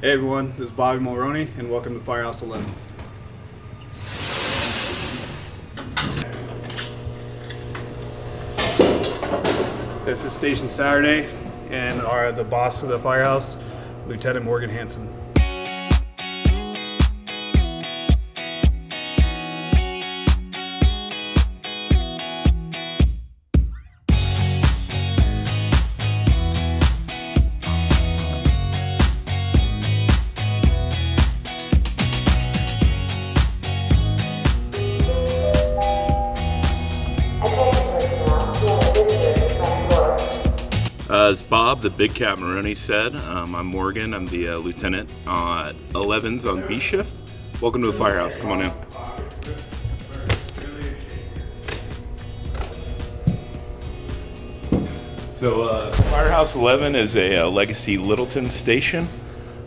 Hey everyone, this is Bobby Mulroney and welcome to Firehouse 11. This is Station Saturday and the boss of the firehouse, Lieutenant Morgan Hansen. As Bob, the Big Cat Maroney said, I'm Morgan. I'm the lieutenant at 11s on B shift. Welcome to the firehouse. Come on in. So Firehouse 11 is a legacy Littleton station.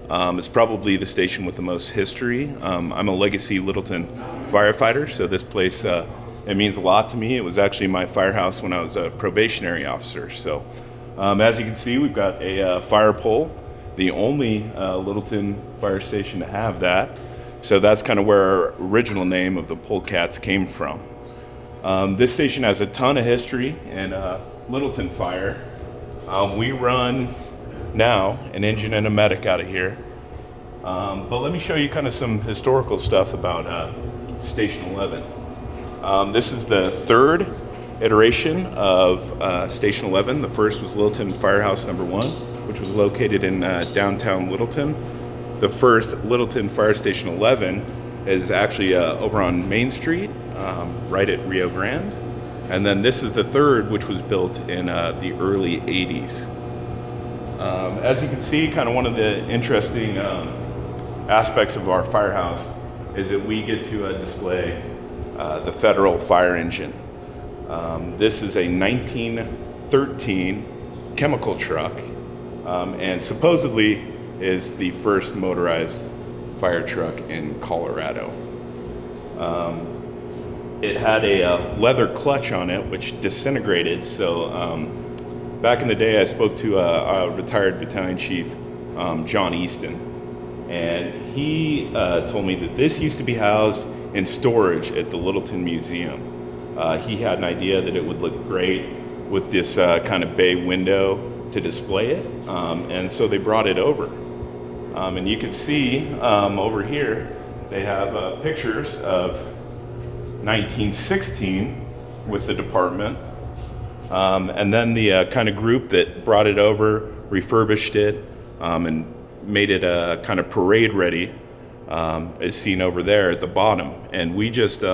It's probably the station with the most history. I'm a legacy Littleton firefighter, so this place, it means a lot to me. It was actually my firehouse when I was a probationary officer. So. As you can see, we've got a fire pole, the only Littleton fire station to have that. So that's kind of where our original name of the Polecats came from. This station has a ton of history in Littleton fire. We run now an engine and a medic out of here. But let me show you kind of some historical stuff about Station 11. This is the third iteration of Station 11. The first was Littleton Firehouse number 1, which was located in downtown Littleton. The first Littleton Fire Station 11 is actually over on Main Street, right at Rio Grande. And then this is the third, which was built in the early 80s. As you can see, kind of one of the interesting aspects of our firehouse is that we get to display the Federal fire engine. This is a 1913 chemical truck, and supposedly is the first motorized fire truck in Colorado. It had a leather clutch on it, which disintegrated. So back in the day, I spoke to a retired battalion chief, John Easton, and he told me that this used to be housed in storage at the Littleton Museum. He had an idea that it would look great with this kind of bay window to display it, and so they brought it over. And you can see over here, they have pictures of 1916 with the department, and then the kind of group that brought it over, refurbished it, and made it kind of parade ready, is seen over there at the bottom. And we just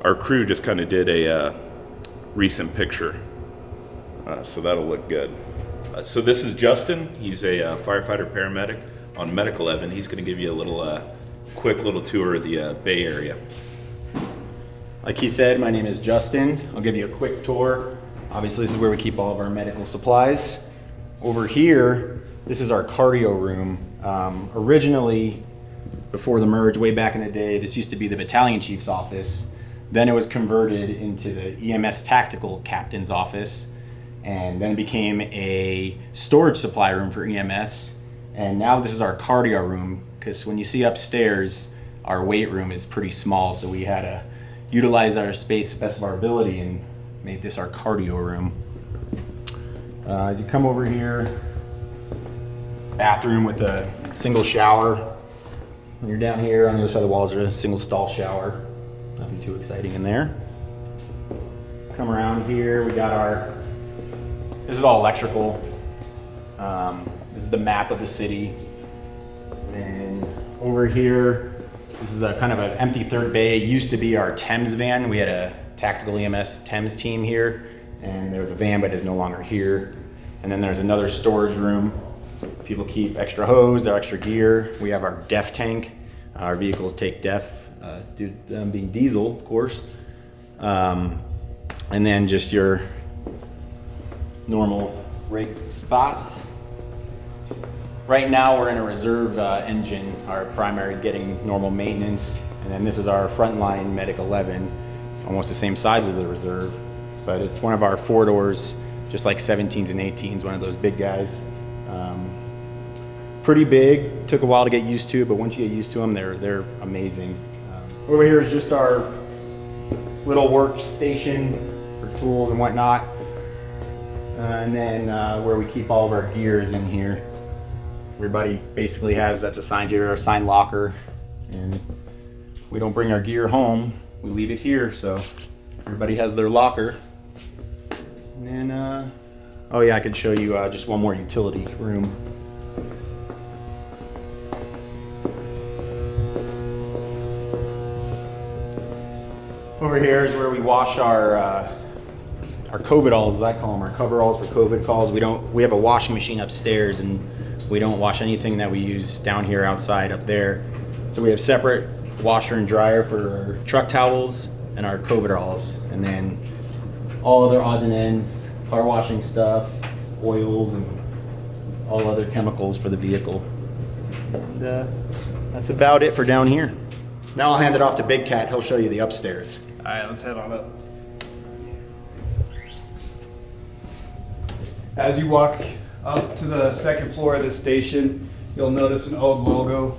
our crew just kind of did a recent picture, so that'll look good. So this is Justin. He's a firefighter paramedic on Medic 11. He's going to give you a little quick little tour of the Bay Area. Like he said, my name is Justin. I'll give you a quick tour. Obviously, this is where we keep all of our medical supplies. Over here, this is our cardio room. Originally, before the merge, way back in the day, this used to be the battalion chief's office. Then it was converted into the EMS tactical captain's office, and then it became a storage supply room for EMS. And now this is our cardio room, because when you see upstairs, our weight room is pretty small, so we had to utilize our space to the best of our ability and made this our cardio room. As you come over here, bathroom with a single shower. When you're down here on the other side of the walls, there's a single stall shower. Nothing too exciting in there. Come around here, we got this is all electrical. This is the map of the city. And over here, this is a kind of an empty third bay. It used to be our Thames van. We had a tactical EMS Thames team here, and there was a van, but it's no longer here. And then there's another storage room. People keep extra hose, their extra gear. We have our DEF tank. Our vehicles take DEF, due to them being diesel, of course. And then just your normal rig spots. Right now we're in a reserve engine. Our primary is getting normal maintenance. And then this is our frontline Medic 11. It's almost the same size as the reserve, but it's one of our 4-doors, just like 17s and 18s, one of those big guys. pretty big. Took a while to get used to, but once you get used to them, they're amazing. Over here is just our little workstation for tools and whatnot. And then where we keep all of our gear is in here. Everybody basically has, that's assigned here, our assigned locker. And we don't bring our gear home, we leave it here, so everybody has their locker. And then, oh yeah, I could show you just one more utility room. Over here is where we wash our COVID-alls, as I call them, our coveralls for COVID calls. We have a washing machine upstairs, and we don't wash anything that we use down here outside up there. So we have separate washer and dryer for our truck towels and our COVID-alls, and then all other odds and ends, car washing stuff, oils, and all other chemicals for the vehicle. And that's about it for down here. Now I'll hand it off to Big Cat. He'll show you the upstairs. All right, let's head on up. As you walk up to the second floor of this station, you'll notice an old logo,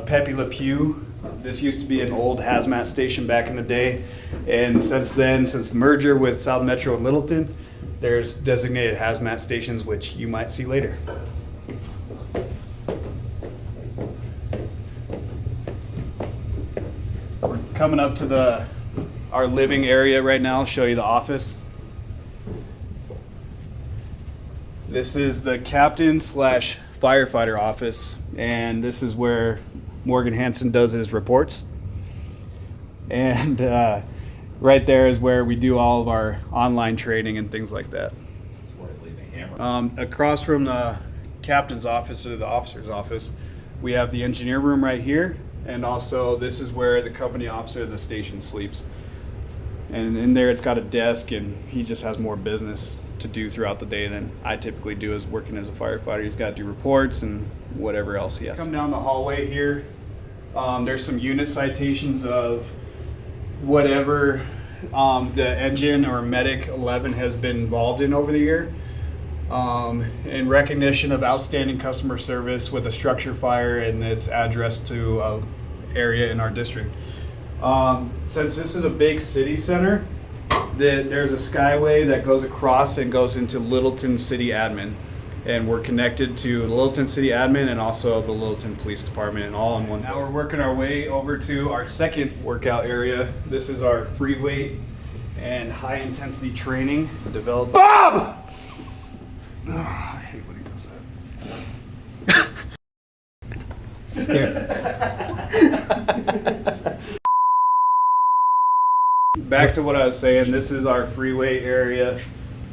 Pepe Le Pew. This used to be an old hazmat station back in the day, and since then, since the merger with South Metro and Littleton, there's designated hazmat stations, which you might see later. We're coming up to our living area right now. I'll show you the office. This is the captain / firefighter office, and this is where Morgan Hansen does his reports. And right there is where we do all of our online training and things like that. Across from the captain's office or the officer's office, we have the engineer room right here, and also this is where the company officer of the station sleeps. And in there it's got a desk, and he just has more business to do throughout the day than I typically do as working as a firefighter. He's got to do reports and whatever else he has. Come down the hallway here. There's some unit citations of whatever the engine or medic 11 has been involved in over the year. In recognition of outstanding customer service with a structure fire and its address to an area in our district. Since this is a big city center, there's a skyway that goes across and goes into Littleton City Admin, and we're connected to the Littleton City Admin and also the Littleton Police Department, and all in one. Now we're working our way over to our second workout area. This is our free weight and high intensity training developed. Bob! Oh, I hate when he does that. Back to what I was saying, this is our free weight area.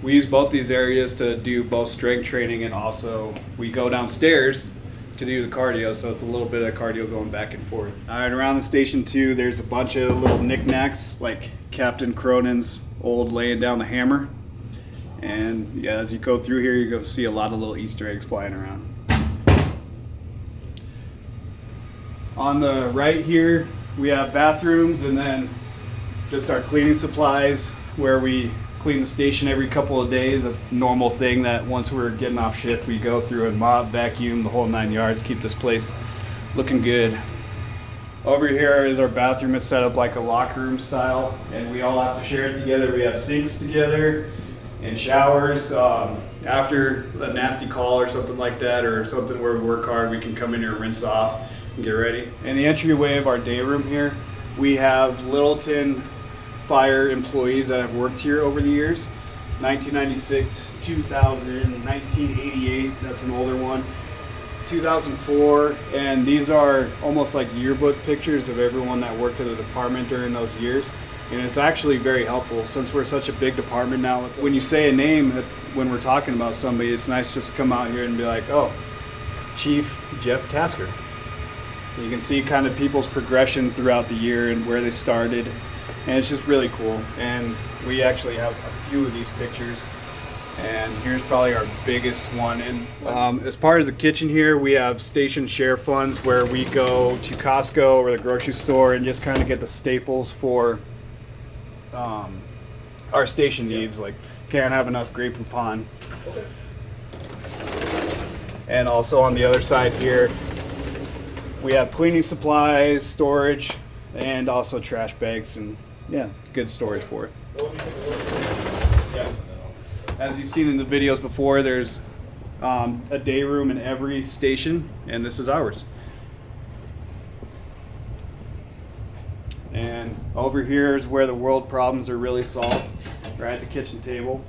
We use both these areas to do both strength training, and also we go downstairs to do the cardio, so it's a little bit of cardio going back and forth. All right, around the station too, there's a bunch of little knickknacks like Captain Cronin's old laying down the hammer. And yeah, as you go through here, you're going to see a lot of little Easter eggs flying around. On the right here, we have bathrooms, and then just our cleaning supplies, where we clean the station every couple of days. A normal thing that once we're getting off shift, we go through and mop, vacuum, the whole 9 yards, keep this place looking good. Over here is our bathroom. It's set up like a locker room style, and we all have to share it together. We have sinks together and showers. After a nasty call or something like that, or something where we work hard, we can come in here and rinse off and get ready. In the entryway of our day room here, we have Littleton fire employees that have worked here over the years. 1996, 2000, 1988, that's an older one, 2004, and these are almost like yearbook pictures of everyone that worked at the department during those years. And it's actually very helpful since we're such a big department now. When you say a name, when we're talking about somebody, it's nice just to come out here and be like, oh, Chief Jeff Tasker. You can see kind of people's progression throughout the year and where they started, and it's just really cool. And we actually have a few of these pictures, and here's probably our biggest one. And as part of the kitchen here, we have station share funds where we go to Costco or the grocery store and just kind of get the staples for our station needs. Like, can't have enough Grey Poupon. And also on the other side here, we have cleaning supplies, storage, and also trash bags, and yeah, good storage for it. As you've seen in the videos before, there's a day room in every station, and this is ours. And over here is where the world problems are really solved, right at the kitchen table.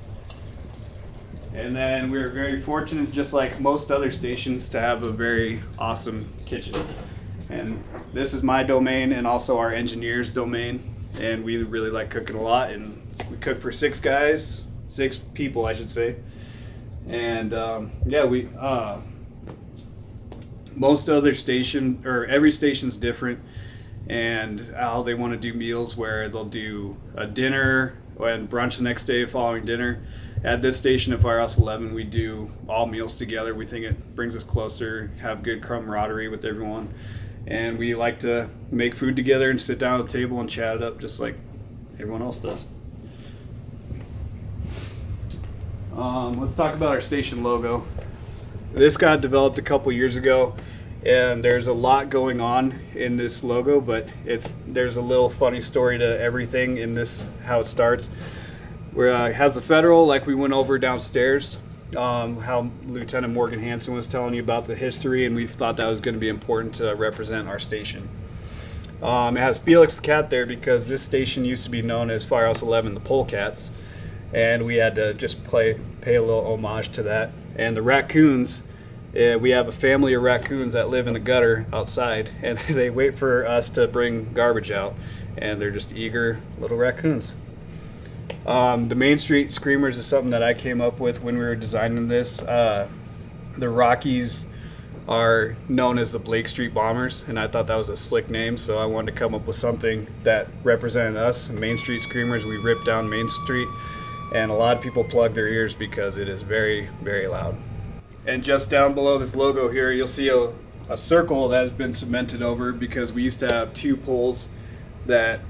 And then we're very fortunate, just like most other stations, to have a very awesome kitchen. And this is my domain and also our engineer's domain. And we really like cooking a lot, and we cook for 6 people, I should say. And yeah, most other station, or every station's different, and how they want to do meals, where they'll do a dinner and brunch the next day following dinner. At this station at Firehouse 11, we do all meals together. We think it brings us closer, have good camaraderie with everyone. And we like to make food together and sit down at the table and chat it up just like everyone else does. Let's talk about our station logo. This got developed a couple years ago, and there's a lot going on in this logo, but there's a little funny story to everything in this, how it starts. Where it has the federal, like we went over downstairs, how Lieutenant Morgan Hansen was telling you about the history, and we thought that was going to be important to represent our station. It has Felix the cat there because this station used to be known as Firehouse 11, the Polecats, and we had to just pay a little homage to that. And the raccoons, we have a family of raccoons that live in the gutter outside, and they wait for us to bring garbage out, and they're just eager little raccoons. The Main Street Screamers is something that I came up with when we were designing this. The Rockies are known as the Blake Street Bombers, and I thought that was a slick name, so I wanted to come up with something that represented us. Main Street Screamers, we rip down Main Street, and a lot of people plug their ears because it is very, very loud. And just down below this logo here, you'll see a circle that has been cemented over because we used to have 2 poles that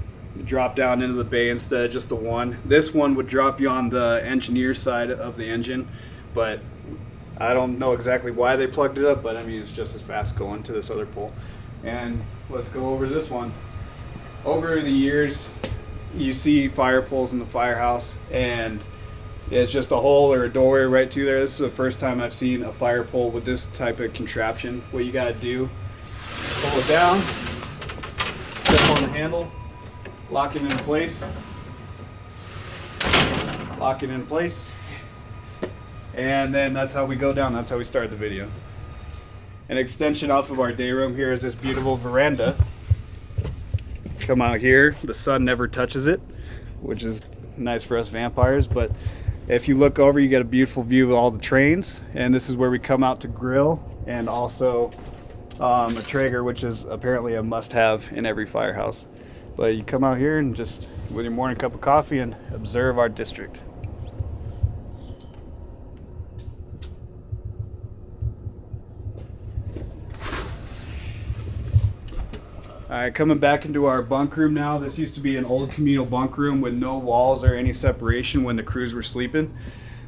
drop down into the bay instead of just the one. This one would drop you on the engineer side of the engine, but I don't know exactly why they plugged it up, but I mean, it's just as fast going to this other pole. And let's go over this one. Over the years, you see fire poles in the firehouse, and it's just a hole or a doorway right to there. This is the first time I've seen a fire pole with this type of contraption. What you gotta do, pull it down, step on the handle, lock it in place, lock it in place, and then that's how we go down. That's how we start the video. An extension off of our day room here is this beautiful veranda. Come out here, the sun never touches it, which is nice for us vampires, but if you look over, you get a beautiful view of all the trains, and this is where we come out to grill, and also a Traeger, which is apparently a must-have in every firehouse. But you come out here and just with your morning cup of coffee and observe our district. Alright, coming back into our bunk room now. This used to be an old communal bunk room with no walls or any separation when the crews were sleeping.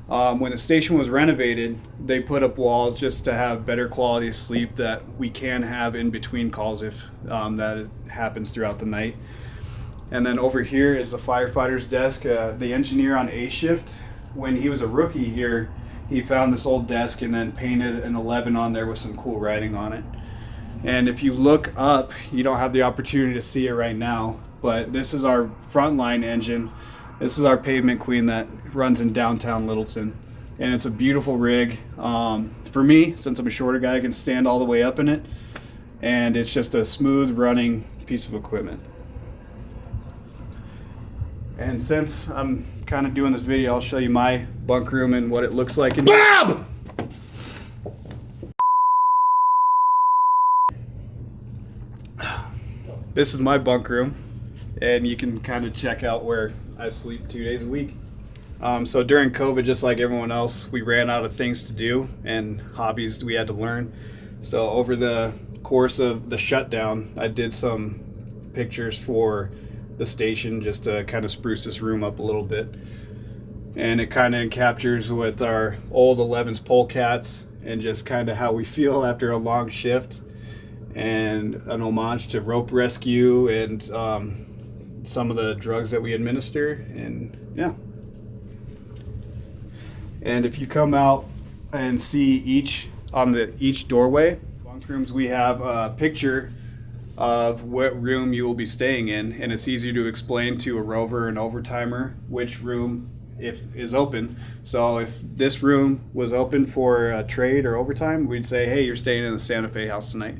When the station was renovated, they put up walls just to have better quality of sleep that we can have in between calls if that happens throughout the night. And then over here is the firefighter's desk. The engineer on A shift, when he was a rookie here, he found this old desk and then painted an 11 on there with some cool writing on it. And if you look up, you don't have the opportunity to see it right now, but this is our frontline engine. This is our pavement queen that runs in downtown Littleton. And it's a beautiful rig. For me, since I'm a shorter guy, I can stand all the way up in it. And it's just a smooth running piece of equipment. And since I'm kind of doing this video, I'll show you my bunk room and what it looks like in Bob! This is my bunk room, and you can kind of check out where I sleep 2 days a week. So during COVID, just like everyone else, we ran out of things to do and hobbies we had to learn. So over the course of the shutdown, I did some pictures for the station just to kind of spruce this room up a little bit. And it kind of captures with our old 11's polecats and just kind of how we feel after a long shift, and an homage to rope rescue and some of the drugs that we administer. And yeah. And if you come out and see each doorway bunk rooms, we have a picture of what room you will be staying in, and it's easier to explain to a rover and overtimer which room is open. So if this room was open for a trade or overtime, we'd say, hey, you're staying in the Santa Fe house tonight.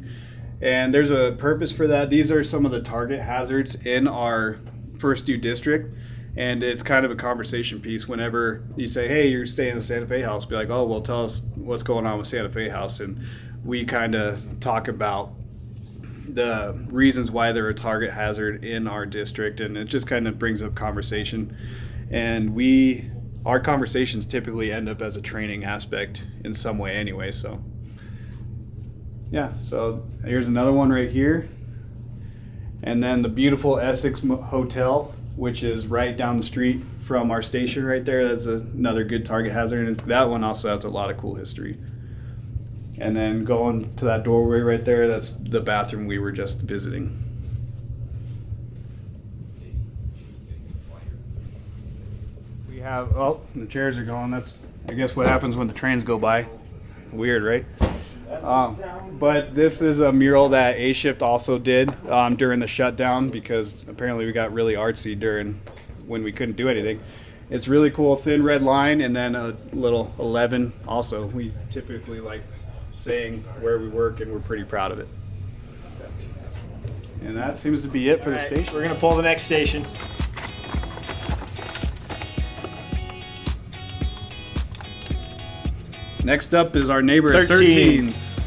And there's a purpose for that. These are some of the target hazards in our first due district. And it's kind of a conversation piece whenever you say, hey, you're staying in the Santa Fe house. Be like, oh, well, tell us what's going on with Santa Fe house. And we kind of talk about the reasons why they're a target hazard in our district. And it just kind of brings up conversation. And our conversations typically end up as a training aspect in some way anyway. So, yeah. So here's another one right here. And then the beautiful Essex Hotel, which is right down the street from our station right there. That's another good target hazard. And that one also has a lot of cool history. And then going to that doorway right there, that's the bathroom we were just visiting. We have, oh, the chairs are going. That's, I guess, what happens when the trains go by. Weird, right? But this is a mural that A Shift also did during the shutdown, because apparently we got really artsy during when we couldn't do anything. It's really cool, thin red line, and then a little 11 also. We typically like saying where we work, and we're pretty proud of it. And that seems to be it for the station. We're gonna pull the next station. Next up is our neighbor at 13s. 13s.